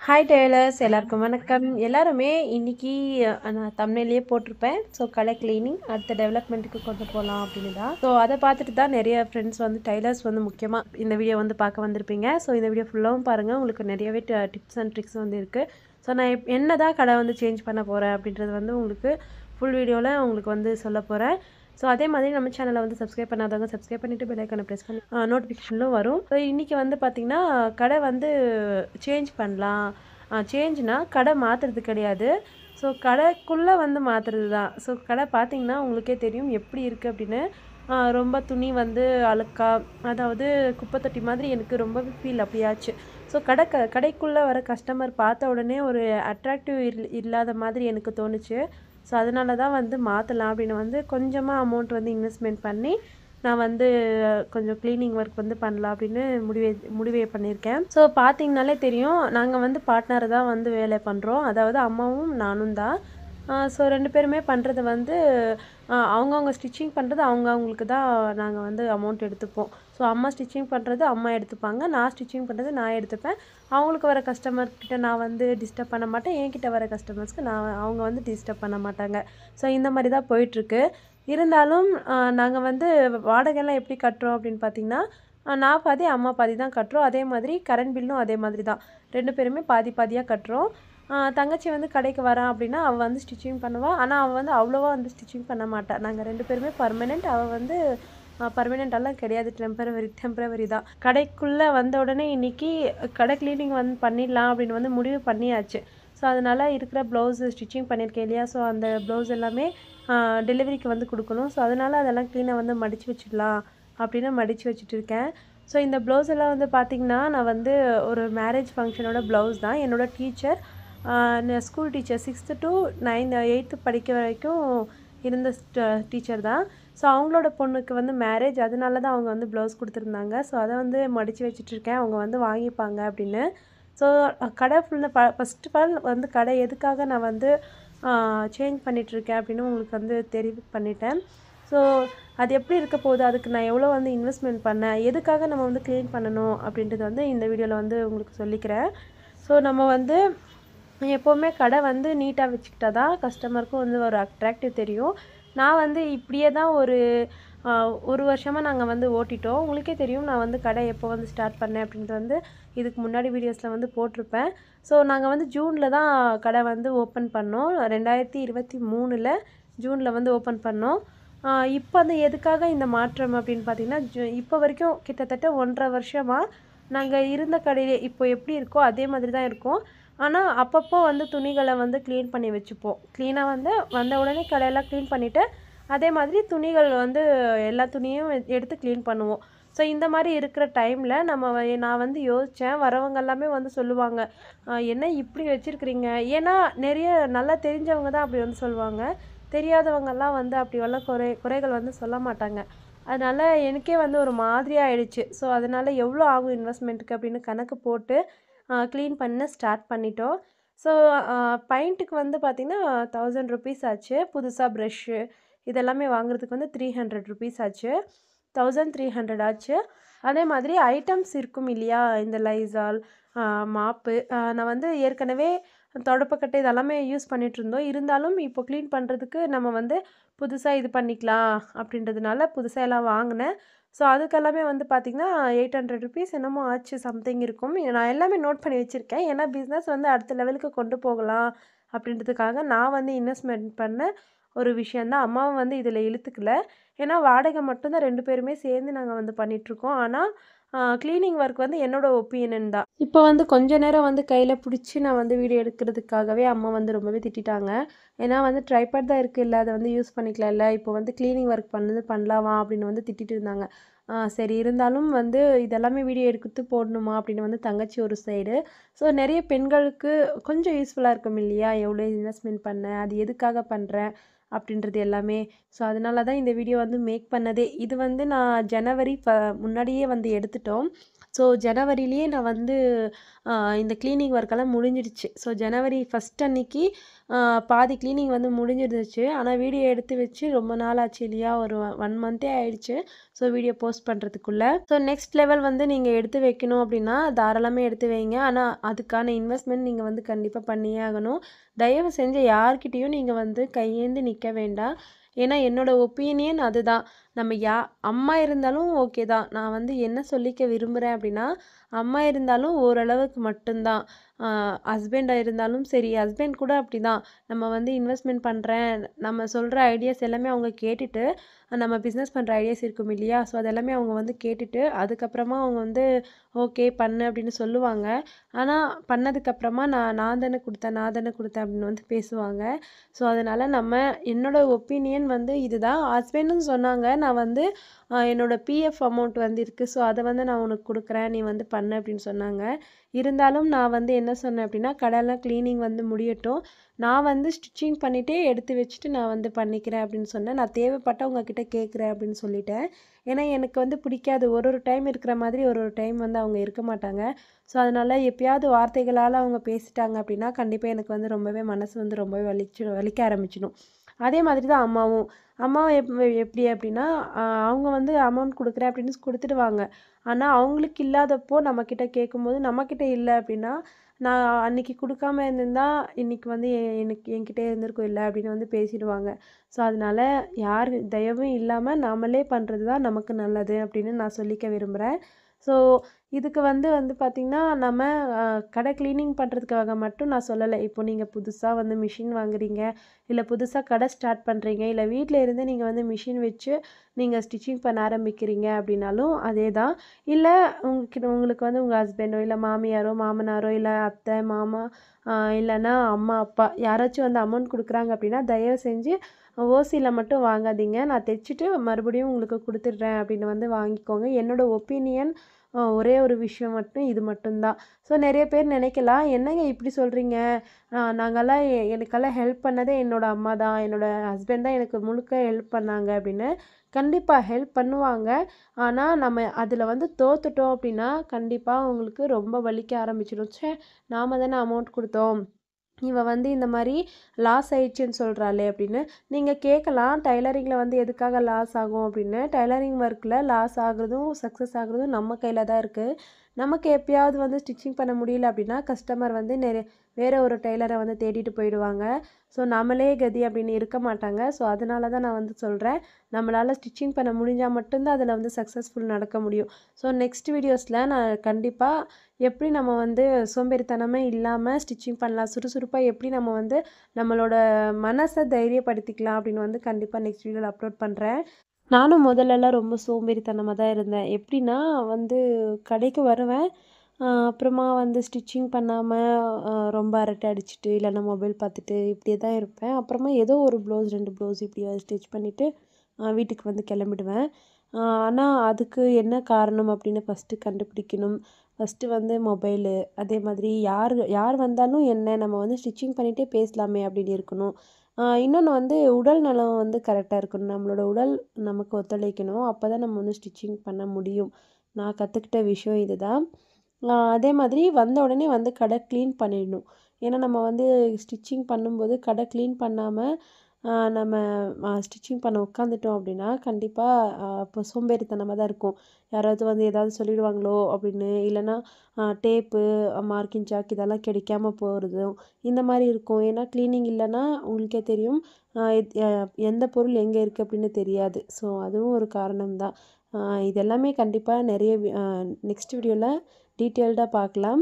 Hi tailors எல்லாருக்கும் வணக்கம். எல்லாருமே இன்னைக்கு நான் தம்ப்நெயிலே போட்டிருப்பேன். ஸோ கடை கிளீனிங் அடுத்த டெவலப்மெண்ட்டுக்கு கொண்டு போகலாம் அப்படின்னு தான். ஸோ அதை பார்த்துட்டு தான் நிறைய ஃப்ரெண்ட்ஸ் வந்து டெய்லர்ஸ் வந்து முக்கியமாக இந்த வீடியோ வந்து பார்க்க வந்திருப்பீங்க. ஸோ இந்த வீடியோ ஃபுல்லாகவும் பாருங்கள், உங்களுக்கு நிறையவே டிப்ஸ் அண்ட் ட்ரிக்ஸ் வந்து இருக்குது. ஸோ நான் என்ன தான் கடை வந்து சேஞ்ச் பண்ண போகிறேன் அப்படின்றது வந்து உங்களுக்கு ஃபுல் வீடியோவில் உங்களுக்கு வந்து சொல்ல போகிறேன். ஸோ அதே மாதிரி நம்ம சேனலை வந்து சப்ஸ்கிரைப் பண்ணாதவங்க சப்ஸ்கிரைப் பண்ணிவிட்டு பெல் ஐக்கானை ப்ரெஸ் பண்ணி நோட்டிஃபிகேஷனும் வரும். ஸோ இன்றைக்கி வந்து பார்த்திங்கன்னா கடை வந்து சேஞ்ச் பண்ணலாம். சேஞ்சுனா கடை மாற்றுறது கிடையாது. ஸோ கடைக்குள்ளே வந்து மாற்றுறது தான். ஸோ கடை பார்த்திங்கன்னா உங்களுக்கே தெரியும் எப்படி இருக்குது அப்படின்னு. ரொம்ப துணி வந்து அழுக்கா, அதாவது குப்பை தொட்டி மாதிரி எனக்கு ரொம்பவே ஃபீல் அப்படியாச்சு. ஸோ கடைக்குள்ளே வர கஸ்டமர் பார்த்த உடனே ஒரு அட்ராக்டிவ் இல்லாத மாதிரி எனக்கு தோணுச்சு. ஸோ அதனால தான் வந்து மாற்றலாம் அப்படின்னு வந்து கொஞ்சமாக அமௌண்ட் வந்து இன்வெஸ்ட்மெண்ட் பண்ணி நான் வந்து கொஞ்சம் க்ளீனிங் ஒர்க் வந்து பண்ணலாம் அப்படின்னு முடிவே பண்ணியிருக்கேன். ஸோ பார்த்தீங்கனாலே தெரியும், நாங்கள் வந்து பார்ட்னர் தான் வந்து வேலை பண்ணுறோம். அதாவது அம்மாவும் நானும் தான். ஸோ 2 பேருமே பண்ணுறது வந்து அவங்கவுங்க ஸ்டிச்சிங் பண்ணுறது அவங்களுக்கு தான் நாங்கள் வந்து அமௌண்ட் எடுத்துப்போம். ஸோ அம்மா ஸ்டிச்சிங் பண்ணுறது அம்மா எடுத்துப்பாங்க, நான் ஸ்டிச்சிங் பண்ணுறது நான் எடுத்துப்பேன். அவங்களுக்கு வர கஸ்டமர்கிட்ட நான் வந்து டிஸ்டர்ப் பண்ண மாட்டேன், என்கிட்ட வர கஸ்டமர்ஸ்க்கு அவங்க வந்து டிஸ்டர்ப் பண்ண மாட்டாங்க. ஸோ இந்த மாதிரி தான் போயிட்டுருக்கு. இருந்தாலும் நாங்கள் வந்து வாடகைலாம் எப்படி கட்டுறோம் அப்படின்னு பார்த்தீங்கன்னா, நான் பாதி அம்மா பாதி தான் கட்டுறோம். அதே மாதிரி கரண்ட் பில்லும் அதே மாதிரி தான் 2 பேருமே பாதி பாதியாக கட்டுறோம். தங்கச்சி வந்து கடைக்கு வரான் அப்படின்னா அவள் வந்து ஸ்டிச்சிங் பண்ணுவாள். ஆனால் அவள் வந்து அவ்வளோவா வந்து ஸ்டிச்சிங் பண்ண மாட்டாள். நாங்கள் 2 பேருமே பர்மனெண்ட். அவள் வந்து பர்மனெண்ட்டெல்லாம் கிடையாது, டெம்பரவரி தான். கடைக்குள்ளே வந்த உடனே இன்றைக்கி கடை க்ளீனிங் வந்து பண்ணிடலாம் அப்படின்னு வந்து முடிவு பண்ணியாச்சு. ஸோ அதனால் இருக்கிற ப்ளவுஸு ஸ்டிச்சிங் பண்ணியிருக்கேன் இல்லையா, ஸோ அந்த ப்ளவுஸ் எல்லாமே டெலிவரிக்கு வந்து கொடுக்கணும். ஸோ அதனால் அதெல்லாம் க்ளீனாக வந்து மடித்து வச்சிடலாம் அப்படின்னு மடித்து வச்சுட்டு இருக்கேன். ஸோ இந்த ப்ளவுஸ் எல்லாம் வந்து பார்த்திங்கன்னா, நான் வந்து ஒரு மேரேஜ் ஃபங்க்ஷனோட ப்ளவுஸ் தான். என்னோடய teacher, school teacher 6th to 9th 8th படிக்க வரைக்கும் இருந்த டீச்சர் தான். ஸோ அவங்களோட பொண்ணுக்கு வந்து மேரேஜ், அதனால தான் அவங்க வந்து ப்ளவுஸ் கொடுத்துருந்தாங்க. ஸோ அதை வந்து மடித்து வச்சிட்ருக்கேன், அவங்க வந்து வாங்கிப்பாங்க அப்படின்னு. ஸோ கடை ஃபஸ்ட் ஆஃப் ஆல் வந்து கடை எதுக்காக நான் வந்து சேஞ்ச் பண்ணிகிட்ருக்கேன் அப்படின்னு உங்களுக்கு வந்து தெரிவு பண்ணிட்டேன். ஸோ அது எப்படி இருக்க போகுது, அதுக்கு நான் எவ்வளோ வந்து இன்வெஸ்ட்மெண்ட் பண்ணேன், எதுக்காக நம்ம வந்து க்ளீன் பண்ணணும் அப்படின்றது வந்து இந்த வீடியோவில் வந்து உங்களுக்கு சொல்லிக்கிறேன். ஸோ நம்ம வந்து எப்போவுமே கடை வந்து நீட்டாக வச்சுக்கிட்டா தான் கஸ்டமருக்கும் வந்து ஒரு அட்ராக்டிவ் தெரியும். நான் வந்து இப்படியே தான் ஒரு வருஷமாக நாங்கள் வந்து ஓட்டிட்டோம். உங்களுக்கே தெரியும் நான் வந்து கடை எப்போ வந்து ஸ்டார்ட் பண்ணேன் அப்படின்றது வந்து இதுக்கு முன்னாடி வீடியோஸில் வந்து போட்டிருப்பேன். ஸோ நாங்கள் வந்து ஜூனில் தான் கடை வந்து ஓப்பன் பண்ணோம். 2023 ஜூனில் வந்து ஓப்பன் பண்ணோம். இப்போ வந்து எதுக்காக இந்த மாற்றம் அப்படின்னு பார்த்தீங்கன்னா, இப்போ வரைக்கும் கிட்டத்தட்ட 1.5 வருஷமாக நாங்கள் இருந்த கடையிலே இப்போ எப்படி இருக்கோ அதே மாதிரி தான் இருக்கும். ஆனால் அப்பப்போ வந்து துணிகளை வந்து க்ளீன் பண்ணி வச்சுப்போம். க்ளீனாக வந்து வந்த உடனே கடையெல்லாம் க்ளீன் பண்ணிவிட்டு அதே மாதிரி துணிகள் வந்து எல்லா துணியும் எடுத்து க்ளீன் பண்ணுவோம். ஸோ இந்த மாதிரி இருக்கிற டைமில் நான் வந்து யோசித்தேன், வரவங்க எல்லாமே வந்து சொல்லுவாங்க, என்ன இப்படி வச்சுருக்கிறீங்க. ஏன்னா நிறைய நல்லா தெரிஞ்சவங்க தான் அப்படி வந்து சொல்லுவாங்க. தெரியாதவங்கெல்லாம் வந்து அப்படியெல்லாம் குறைகள் வந்து சொல்ல மாட்டாங்க. அதனால் எனக்கே வந்து ஒரு மாதிரியாக ஆயிடுச்சு. ஸோ அதனால் எவ்வளோ ஆகும் இன்வெஸ்ட்மெண்ட்டுக்கு அப்படின்னு கணக்கு போட்டு க்ளீன் பண்ண ஸ்டார்ட் பண்ணிட்டோம். ஸோ பெயிண்ட்டுக்கு வந்து பார்த்திங்கன்னா ₹1000 ஆச்சு. புதுசாக ப்ரெஷ்ஷு இதெல்லாமே வாங்குறதுக்கு வந்து ₹300 ஆச்சு. 1300 ஆச்சு. அதே மாதிரி ஐட்டம்ஸ் இருக்கும் இல்லையா, இந்த லைசால், மாப்பு, நான் வந்து ஏற்கனவே தொடப்பக்கட்டை இதெல்லாமே யூஸ் பண்ணிகிட்ருந்தோம். இருந்தாலும் இப்போ க்ளீன் பண்ணுறதுக்கு நம்ம வந்து புதுசாக இது பண்ணிக்கலாம் அப்படின்றதுனால புதுசாக எல்லாம் வாங்கினேன். ஸோ அதுக்கெல்லாமே வந்து பார்த்திங்கன்னா ₹800 என்னமோ ஆச்சு, சம்திங் இருக்கும். நான் எல்லாமே நோட் பண்ணி வச்சுருக்கேன். ஏன்னா பிஸ்னஸ் வந்து அடுத்த லெவலுக்கு கொண்டு போகலாம் அப்படின்றதுக்காக நான் வந்து இன்வெஸ்ட்மெண்ட் பண்ண ஒரு விஷயம் தான். அம்மாவும் வந்து இதில் இழுத்துக்கல. ஏன்னா வாடகை மட்டும்தான் 2 பேருமே சேர்ந்து நாங்கள் வந்து பண்ணிகிட்ருக்கோம். ஆனால் க்ளீனிங் ஒர்க் வந்து என்னோடய ஒப்பீனியன் தான். இப்போ வந்து கொஞ்ச நேரம் வந்து கையில் பிடிச்சி நான் வந்து வீடியோ எடுக்கிறதுக்காகவே அம்மா வந்து ரொம்பவே திட்டிட்டாங்க. ஏன்னா வந்து ட்ரைபாட் தான் இருக்குல்ல, அதை வந்து யூஸ் பண்ணிக்கலாம்ல, இப்போ வந்து க்ளீனிங் ஒர்க் பண்ணலாமா அப்படின்னு வந்து திட்டிட்டு இருந்தாங்க. சரி, இருந்தாலும் வந்து இதெல்லாமே வீடியோ எடுத்து போடணுமா அப்படின்னு வந்து தங்கச்சி ஒரு சைடு. ஸோ நிறைய பெண்களுக்கு கொஞ்சம் யூஸ்ஃபுல்லாக இருக்கும் இல்லையா, எவ்வளோ இன்வெஸ்ட்மெண்ட் பண்ணேன், அது எதுக்காக பண்ணுறேன் அப்படின்றது எல்லாமே. ஸோ அதனால தான் இந்த வீடியோ வந்து மேக் பண்ணதே. இது வந்து நான் ஜனவரி முன்னாடியே வந்து எடுத்துட்டோம். ஸோ ஜனவரிலேயே நான் வந்து இந்த க்ளீனிங் ஒர்க்கெல்லாம் முடிஞ்சிடுச்சு. ஸோ ஜனவரி 1 அன்னைக்கு பாதி க்ளீனிங் வந்து முடிஞ்சிருந்துச்சு. ஆனால் வீடியோ எடுத்து வச்சு ரொம்ப நாள் ஆச்சு இல்லையா? ஒரு 1 மந்த்தே ஆயிடுச்சு. ஸோ வீடியோ போஸ்ட் பண்ணுறதுக்குள்ள. ஸோ நெக்ஸ்ட் லெவல் வந்து நீங்கள் எடுத்து வைக்கணும் அப்படின்னா தாராளமாக எடுத்து வைங்க. ஆனால் அதுக்கான இன்வெஸ்ட்மெண்ட் நீங்கள் வந்து கண்டிப்பாக பண்ணியே ஆகணும். தயவு செஞ்சு யார்கிட்டேயும் நீங்கள் வந்து கையேந்தி நிற்க வேண்டாம். ஏன்னா என்னோட ஒப்பீனியன் அதுதான். நம்ம அம்மா இருந்தாலும் ஓகே தான். நான் வந்து என்ன சொல்லிக்க விரும்புகிறேன் அப்படின்னா, அம்மா இருந்தாலும் ஓரளவுக்கு மட்டும்தான். ஹஸ்பண்டாக இருந்தாலும் சரி, ஹஸ்பண்ட் கூட அப்படி தான். நம்ம வந்து இன்வெஸ்ட்மெண்ட் பண்ணுறேன், நம்ம சொல்கிற ஐடியாஸ் எல்லாமே அவங்க கேட்டுட்டு, நம்ம பிஸ்னஸ் பண்ணுற ஐடியாஸ் இருக்கும் இல்லையா? ஸோ அதெல்லாமே அவங்க வந்து கேட்டுட்டு, அதுக்கப்புறமா அவங்க வந்து ஓகே பண்ணு அப்படின்னு சொல்லுவாங்க. ஆனால் பண்ணதுக்கப்புறமா நான் தானே கொடுத்தேன், நான் தானே கொடுத்தேன் அப்படின்னு வந்து பேசுவாங்க. ஸோ அதனால் என்னோட ஒப்பீனியன் வந்து இதுதான். ஹஸ்பண்டும் சொன்னாங்க, நான் வந்து என்னோட பிஎஃப் அமௌண்ட் வந்து இருக்குது. ஸோ அதை வந்து நான் உனக்கு கொடுக்குறேன், நீ வந்து பண்ணு அப்படின்னு சொன்னாங்க. இருந்தாலும் நான் வந்து என்ன சொன்னேன் அப்படின்னா, கடையெல்லாம் க்ளீனிங் வந்து முடியட்டும். நான் வந்து ஸ்டிச்சிங் பண்ணிகிட்டே எடுத்து வச்சுட்டு நான் வந்து பண்ணிக்கிறேன் அப்படின்னு சொன்னேன். நான் தேவைப்பட்ட உங்ககிட்ட கேட்குறேன் அப்படின்னு சொல்லிட்டேன். ஏன்னா எனக்கு வந்து பிடிக்காது. ஒரு டைம் இருக்கிற மாதிரி ஒரு டைம் வந்து அவங்க இருக்க மாட்டாங்க. ஸோ அதனால் எப்பயாவது வார்த்தைகளால் அவங்க பேசிட்டாங்க அப்படின்னா, கண்டிப்பாக எனக்கு வந்து ரொம்பவே மனசு வந்து ரொம்பவே வலிக்க ஆரம்பிச்சிடும். அதே மாதிரி தான் அம்மாவும். அம்மாவும் எப்படி அப்படின்னா, அவங்க வந்து அமௌண்ட் கொடுக்குறேன் அப்படின்னு கொடுத்துடுவாங்க. ஆனால் அவங்களுக்கு இல்லாதப்போ நம்மக்கிட்ட கேட்கும்போது, நம்மக்கிட்ட இல்லை அப்படின்னா, நான் அன்னைக்கு கொடுக்காம இருந்திருந்தா இன்னைக்கு வந்து என்கிட்ட இருந்திருக்கும் இல்லை அப்படின்னு வந்து பேசிடுவாங்க. ஸோ அதனால யார் தயவும் இல்லாமல் நாமளே பண்ணுறது தான் நமக்கு நல்லது அப்படின்னு நான் சொல்லிக்க விரும்புகிறேன். ஸோ இதுக்கு வந்து பார்த்திங்கன்னா, நம்ம கடை க்ளீனிங் பண்ணுறதுக்காக மட்டும் நான் சொல்லலை. இப்போ நீங்கள் புதுசாக வந்து மிஷின் வாங்குறீங்க, இல்லை புதுசாக கடை ஸ்டார்ட் பண்ணுறீங்க, இல்லை வீட்டில் இருந்து நீங்கள் வந்து மிஷின் வச்சு நீங்கள் ஸ்டிச்சிங் பண்ண ஆரம்பிக்கிறீங்க அப்படின்னாலும் அதே தான். இல்லை உங்களுக்கு வந்து உங்கள் ஹஸ்பண்டோ, இல்லை மாமியாரோ, மாமனாரோ, இல்லை அத்தை, மாமா, இல்லைன்னா அம்மா, அப்பா யாராச்சும் வந்து அமௌண்ட் கொடுக்குறாங்க அப்படின்னா, தயவு செஞ்சு ஓசியில் மட்டும் வாங்காதீங்க. நான் தைச்சிட்டு மறுபடியும் உங்களுக்கு கொடுத்துட்றேன் அப்படின்னு வந்து வாங்கிக்கோங்க. என்னோட ஒப்பீனியன் ஒரே ஒரு விஷயம் மட்டும் இது மட்டும்தான். ஸோ நிறைய பேர் நினைக்கலாம், என்னங்க இப்படி சொல்கிறீங்க? நாங்கள்லாம் எனக்கெல்லாம் ஹெல்ப் பண்ணதே என்னோடய அம்மா தான், என்னோடய ஹஸ்பண்ட் தான் எனக்கு முழுக்க ஹெல்ப் பண்ணாங்க அப்படின்னு. கண்டிப்பாக ஹெல்ப் பண்ணுவாங்க. ஆனால் நம்ம அதில் வந்து தோத்துட்டோம் அப்படின்னா, கண்டிப்பாக உங்களுக்கு ரொம்ப வலிக்க ஆரம்பிச்சிடும். ச்சே, நாம தானே அமௌண்ட் கொடுத்தோம், இவ வந்து இந்த மாதிரி லாஸ் ஆயிடுச்சுன்னு சொல்கிறாளே அப்படின்னு. நீங்கள் கேட்கலாம், டைலரிங்கில் வந்து எதுக்காக லாஸ் ஆகும் அப்படின்னு. டைலரிங் ஒர்க்கில் லாஸ் ஆகுறதும் சக்ஸஸ் ஆகுறதும் நம்ம கையில் தான் இருக்குது. நமக்கு எப்பயாவது வந்து ஸ்டிச்சிங் பண்ண முடியல அப்படின்னா, கஸ்டமர் வந்து வேறு ஒரு டெய்லரை வந்து தேடிட்டு போயிடுவாங்க. ஸோ நம்மளே கதி அப்படின்னு இருக்க மாட்டாங்க. ஸோ அதனால தான் நான் வந்து சொல்கிறேன், நம்மளால் ஸ்டிச்சிங் பண்ண முடிஞ்சால் மட்டும்தான் அதில் வந்து சக்ஸஸ்ஃபுல் நடக்க முடியும். ஸோ நெக்ஸ்ட் வீடியோஸில் நான் கண்டிப்பாக எப்படி நம்ம வந்து சோம்பேறித்தனமே இல்லாமல் ஸ்டிச்சிங் பண்ணலாம், சுறுசுறுப்பாக எப்படி நம்ம வந்து நம்மளோட மனசை தைரியப்படுத்திக்கலாம் அப்படின்னு வந்து கண்டிப்பாக நெக்ஸ்ட் வீடியோவில் அப்லோட் பண்ணுறேன். நானும் முதல்லலாம் ரொம்ப சோம்பேறித்தனமாக தான் இருந்தேன். எப்படின்னா வந்து கடைக்கு வருவேன், அப்புறமா வந்து ஸ்டிச்சிங் பண்ணாமல் ரொம்ப அரட்டை அடிச்சுட்டு, இல்லைன்னா மொபைல் பார்த்துட்டு இப்படியே தான் இருப்பேன். அப்புறமா ஏதோ ஒரு ப்ளவுஸ் 2 ப்ளவுஸ் இப்படி ஸ்டிச் பண்ணிவிட்டு வீட்டுக்கு வந்து கிளம்பிடுவேன். ஆனால் அதுக்கு என்ன காரணம் அப்படின்னு ஃபஸ்ட்டு கண்டுபிடிக்கணும். ஃபஸ்ட்டு வந்து மொபைலு, அதே மாதிரி யார் வந்தாலும் என்ன, நம்ம வந்து ஸ்டிச்சிங் பண்ணிகிட்டே பேசலாமே அப்படின்னு இருக்கணும். இன்னொன்று வந்து உடல் நலம் வந்து கரெக்டாக இருக்கணும். நம்மளோட உடல் நமக்கு ஒத்துழைக்கணும். அப்போ தான் நம்ம வந்து ஸ்டிச்சிங் பண்ண முடியும். நான் கற்றுக்கிட்ட விஷயம் இது தான். அதே மாதிரி வந்த உடனே வந்து கடை க்ளீன் பண்ணிடணும். ஏன்னா நம்ம வந்து ஸ்டிச்சிங் பண்ணும்போது கடை க்ளீன் பண்ணாமல் நம்ம ஸ்டிச்சிங் பண்ண உட்காந்துட்டோம் அப்படின்னா, கண்டிப்பாக இப்போ சோம்பேறித்தனமாக தான் இருக்கும். யாராவது வந்து ஏதாவது சொல்லிடுவாங்களோ அப்படின்னு, இல்லைன்னா டேப்பு, மார்க்கிங் சாக் இதெல்லாம் கிடைக்காம போகிறதும் இந்த மாதிரி இருக்கும். ஏன்னா க்ளீனிங் இல்லைன்னா உங்களுக்கே தெரியும், எந்த பொருள் எங்கே இருக்குது அப்படின்னு தெரியாது. ஸோ அதுவும் ஒரு காரணம் தான். இதெல்லாமே கண்டிப்பாக நிறைய நெக்ஸ்ட் வீடியோவில் டீட்டெயில்டாக பார்க்கலாம்.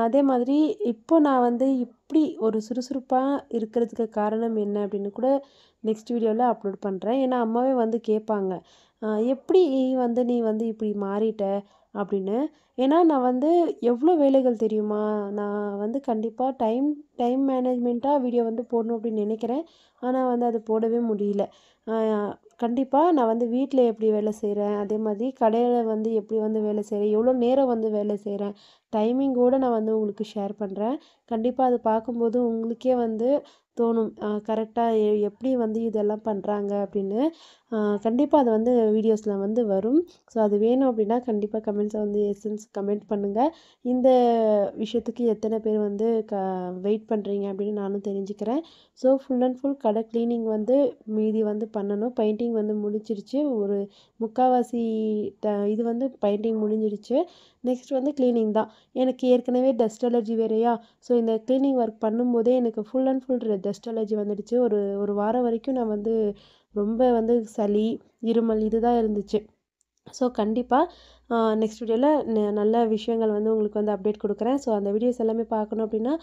அதே மாதிரி இப்போ நான் வந்து இப்படி ஒரு சுறுசுறுப்பாக இருக்கிறதுக்கு காரணம் என்ன அப்படின்னு கூட நெக்ஸ்ட் வீடியோவில் அப்லோட் பண்ணுறேன். ஏன்னா அம்மாவே வந்து கேட்பாங்க, எப்படி வந்து நீ வந்து இப்படி மாறிட்ட அப்படின்னு. ஏன்னா நான் வந்து எவ்வளோ வேலைகள் தெரியுமா? நான் வந்து கண்டிப்பாக டைம் மேனேஜ்மெண்ட்டாக வீடியோ வந்து போடணும் அப்படின்னு நினைக்கிறேன். ஆனால் வந்து அது போடவே முடியல. கண்டிப்பாக நான் வந்து வீட்டில் எப்படி வேலை செய்கிறேன், அதே மாதிரி கடையில் வந்து எப்படி வந்து வேலை செய்கிறேன், எவ்வளோ நேரம் வந்து வேலை செய்கிறேன், டைமிங்கோடு நான் வந்து உங்களுக்கு ஷேர் பண்ணுறேன். கண்டிப்பாக அது பார்க்கும்போது உங்களுக்கே வந்து தோணும், கரெக்டாக எப்படி வந்து இதெல்லாம் பண்ணுறாங்க அப்படின்னு. கண்டிப்பாக அது வந்து வீடியோஸில் வந்து வரும். ஸோ அது வேணும் அப்படின்னா கண்டிப்பாக கமெண்ட்ஸை வந்து எஸ்ன்னு கமெண்ட் பண்ணுங்கள். இந்த விஷயத்துக்கு எத்தனை பேர் வந்து வெயிட் பண்ணுறீங்க அப்படின்னு நானும் தெரிஞ்சுக்கிறேன். ஸோ ஃபுல் அண்ட் ஃபுல் கடை க்ளீனிங் வந்து மீதி வந்து பண்ணணும். பெயிண்டிங் வந்து முடிஞ்சிருச்சு. ஒரு முக்கால்வாசி இது வந்து பெயிண்டிங் முடிஞ்சிடுச்சு. நெக்ஸ்ட் வந்து க்ளீனிங் தான். எனக்கு ஏற்கனவே டஸ்ட் அலர்ஜி வேறையா, ஸோ இந்த க்ளீனிங் ஒர்க் பண்ணும்போதே எனக்கு full and full dust allergy வந்துடுச்சு. ஒரு ஒரு வாரம் வரைக்கும் நான் வந்து ரொம்ப வந்து சளி, இருமல் இதுதான் இருந்துச்சு. ஸோ கண்டிப்பாக நெக்ஸ்ட் வீடியோவில் நல்ல விஷயங்கள் வந்து உங்களுக்கு வந்து அப்டேட் கொடுக்குறேன். ஸோ அந்த வீடியோஸ் எல்லாமே பார்க்கணும் அப்படின்னா